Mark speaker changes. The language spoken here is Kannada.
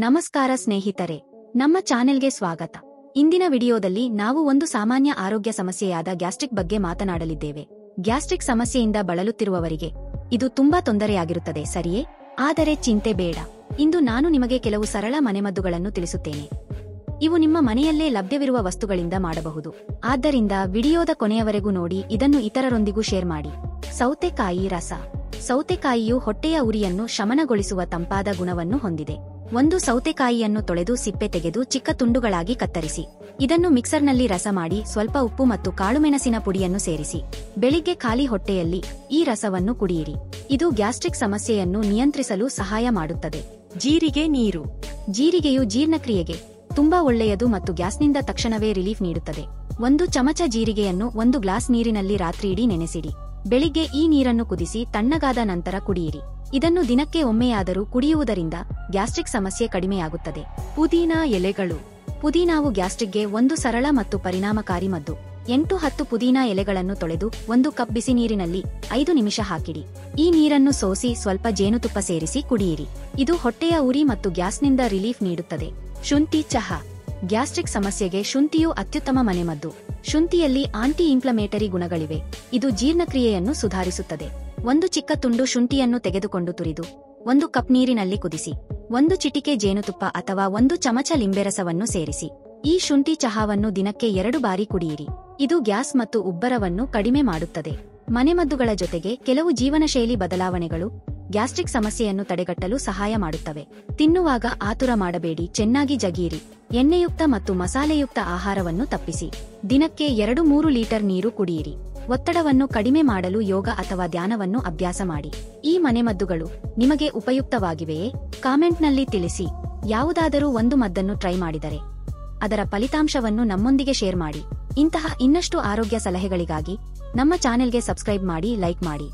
Speaker 1: ನಮಸ್ಕಾರ ಸ್ನೇಹಿತರೆ, ನಮ್ಮ ಚಾನೆಲ್ಗೆ ಸ್ವಾಗತ. ಇಂದಿನ ವಿಡಿಯೋದಲ್ಲಿ ನಾವು ಒಂದು ಸಾಮಾನ್ಯ ಆರೋಗ್ಯ ಸಮಸ್ಯೆಯಾದ ಗ್ಯಾಸ್ಟ್ರಿಕ್ ಬಗ್ಗೆ ಮಾತನಾಡಲಿದ್ದೇವೆ. ಗ್ಯಾಸ್ಟ್ರಿಕ್ ಸಮಸ್ಯೆಯಿಂದ ಬಳಲುತ್ತಿರುವವರಿಗೆ ಇದು ತುಂಬಾ ತೊಂದರೆಯಾಗಿರುತ್ತದೆ, ಸರಿಯೇ? ಆದರೆ ಚಿಂತೆ ಬೇಡ. ಇಂದು ನಾನು ನಿಮಗೆ ಕೆಲವು ಸರಳ ಮನೆಮದ್ದುಗಳನ್ನು ತಿಳಿಸುತ್ತೇನೆ. ಇವು ನಿಮ್ಮ ಮನೆಯಲ್ಲೇ ಲಭ್ಯವಿರುವ ವಸ್ತುಗಳಿಂದ ಮಾಡಬಹುದು. ಆದ್ದರಿಂದ ವಿಡಿಯೋದ ಕೊನೆಯವರೆಗೂ ನೋಡಿ, ಇದನ್ನು ಇತರರೊಂದಿಗೂ ಶೇರ್ ಮಾಡಿ. ಸೌತೆಕಾಯಿ ರಸ. ಸೌತೆಕಾಯಿಯು ಹೊಟ್ಟೆಯ ಉರಿಯನ್ನು ಶಮನಗೊಳಿಸುವ ತಂಪಾದ ಗುಣವನ್ನು ಹೊಂದಿದೆ. ಒಂದು ಸೌತೆಕಾಯಿಯನ್ನು ತೊಳೆದು ಸಿಪ್ಪೆ ತೆಗೆದು ಚಿಕ್ಕ ತುಂಡುಗಳಾಗಿ ಕತ್ತರಿಸಿ. ಇದನ್ನು ಮಿಕ್ಸರ್ನಲ್ಲಿ ರಸ ಮಾಡಿ ಸ್ವಲ್ಪ ಉಪ್ಪು ಮತ್ತು ಕಾಳುಮೆಣಸಿನ ಪುಡಿಯನ್ನು ಸೇರಿಸಿ. ಬೆಳಿಗ್ಗೆ ಖಾಲಿ ಹೊಟ್ಟೆಯಲ್ಲಿ ಈ ರಸವನ್ನು ಕುಡಿಯಿರಿ. ಇದು ಗ್ಯಾಸ್ಟ್ರಿಕ್ ಸಮಸ್ಯೆಯನ್ನು ನಿಯಂತ್ರಿಸಲು ಸಹಾಯ ಮಾಡುತ್ತದೆ.
Speaker 2: ಜೀರಿಗೆ ನೀರು.
Speaker 1: ಜೀರಿಗೆಯು ಜೀರ್ಣಕ್ರಿಯೆಗೆ ತುಂಬಾ ಒಳ್ಳೆಯದು ಮತ್ತು ಗ್ಯಾಸ್ನಿಂದ ತಕ್ಷಣವೇ ರಿಲೀಫ್ ನೀಡುತ್ತದೆ. ಒಂದು ಚಮಚ ಜೀರಿಗೆಯನ್ನು ಒಂದು ಗ್ಲಾಸ್ ನೀರಿನಲ್ಲಿ ರಾತ್ರಿಯಿಡೀ ನೆನೆಸಿಡಿ. ಬೆಳಿಗ್ಗೆ ಈ ನೀರನ್ನು ಕುದಿಸಿ ತಣ್ಣಗಾದ ನಂತರ ಕುಡಿಯಿರಿ. ಇದನ್ನು ದಿನಕ್ಕೆ ಒಮ್ಮೆಯಾದರೂ ಕುಡಿಯುವುದರಿಂದ ಗ್ಯಾಸ್ಟ್ರಿಕ್ ಸಮಸ್ಯೆ ಕಡಿಮೆಯಾಗುತ್ತದೆ.
Speaker 2: ಪುದೀನಾ ಎಲೆಗಳು.
Speaker 1: ಪುದೀನಾವು ಗ್ಯಾಸ್ಟ್ರಿಕ್ಗೆ ಒಂದು ಸರಳ ಮತ್ತು ಪರಿಣಾಮಕಾರಿ ಮದ್ದು. 8-10 ಪುದೀನಾ ಎಲೆಗಳನ್ನು ತೊಳೆದು ಒಂದು ಕಪ್ ಬಿಸಿ ನೀರಿನಲ್ಲಿ 5 ನಿಮಿಷ ಹಾಕಿಡಿ. ಈ ನೀರನ್ನು ಸೋಸಿ ಸ್ವಲ್ಪ ಜೇನುತುಪ್ಪ ಸೇರಿಸಿ ಕುಡಿಯಿರಿ. ಇದು ಹೊಟ್ಟೆಯ ಉರಿ ಮತ್ತು ಗ್ಯಾಸ್ನಿಂದ ರಿಲೀಫ್ ನೀಡುತ್ತದೆ.
Speaker 2: ಶುಂಠಿ ಚಹಾ.
Speaker 1: ಗ್ಯಾಸ್ಟ್ರಿಕ್ ಸಮಸ್ಯೆಗೆ ಶುಂಠಿಯು ಅತ್ಯುತ್ತಮ ಮನೆಮದ್ದು. ಶುಂಠಿಯಲ್ಲಿ ಆಂಟಿ ಇನ್ಫ್ಲಮೇಟರಿ ಗುಣಗಳಿವೆ. ಇದು ಜೀರ್ಣಕ್ರಿಯೆಯನ್ನು ಸುಧಾರಿಸುತ್ತದೆ. ಒಂದು ಚಿಕ್ಕ ತುಂಡು ಶುಂಠಿಯನ್ನು ತೆಗೆದುಕೊಂಡು ತುರಿದು ಒಂದು ಕಪ್ ನೀರಿನಲ್ಲಿ ಕುದಿಸಿ. ಒಂದು ಚಿಟಿಕೆ ಜೇನುತುಪ್ಪ ಅಥವಾ ಒಂದು ಚಮಚ ಲಿಂಬೆರಸವನ್ನು ಸೇರಿಸಿ. ಈ ಶುಂಠಿ ಚಹಾವನ್ನು ದಿನಕ್ಕೆ 2 ಬಾರಿ ಕುಡಿಯಿರಿ. ಇದು ಗ್ಯಾಸ್ ಮತ್ತು ಉಬ್ಬರವನ್ನು ಕಡಿಮೆ ಮಾಡುತ್ತದೆ. ಮನೆಮದ್ದುಗಳ ಜೊತೆಗೆ ಕೆಲವು ಜೀವನಶೈಲಿ ಬದಲಾವಣೆಗಳು ಗ್ಯಾಸ್ಟ್ರಿಕ್ ಸಮಸ್ಯೆಯನ್ನು ತಡೆಗಟ್ಟಲು ಸಹಾಯ ಮಾಡುತ್ತವೆ. ತಿನ್ನುವಾಗ ಆತುರ ಮಾಡಬೇಡಿ, ಚೆನ್ನಾಗಿ ಜಗೀರಿ. ಎಣ್ಣೆಯುಕ್ತ ಮತ್ತು ಮಸಾಲೆಯುಕ್ತ ಆಹಾರವನ್ನು ತಪ್ಪಿಸಿ. ದಿನಕ್ಕೆ 2-3 ಲೀಟರ್ ನೀರು ಕುಡಿಯಿರಿ. ಒತ್ತಡವನ್ನು ಕಡಿಮೆ ಮಾಡಲು ಯೋಗ ಅಥವಾ ಧ್ಯಾನವನ್ನು ಅಭ್ಯಾಸ ಮಾಡಿ. ಈ ಮನೆಮದ್ದುಗಳು ನಿಮಗೆ ಉಪಯುಕ್ತವಾಗಿವೆಯೇ? ಕಾಮೆಂಟ್ನಲ್ಲಿ ತಿಳಿಸಿ. ಯಾವುದಾದರೂ ಒಂದು ಮದ್ದನ್ನು ಟ್ರೈ ಮಾಡಿದರೆ ಅದರ ಫಲಿತಾಂಶವನ್ನು ನಮ್ಮೊಂದಿಗೆ ಶೇರ್ ಮಾಡಿ. ಇಂತಹ ಇನ್ನಷ್ಟು ಆರೋಗ್ಯ ಸಲಹೆಗಳಿಗಾಗಿ ನಮ್ಮ ಚಾನೆಲ್ಗೆ ಸಬ್ಸ್ಕ್ರೈಬ್ ಮಾಡಿ, ಲೈಕ್ ಮಾಡಿ.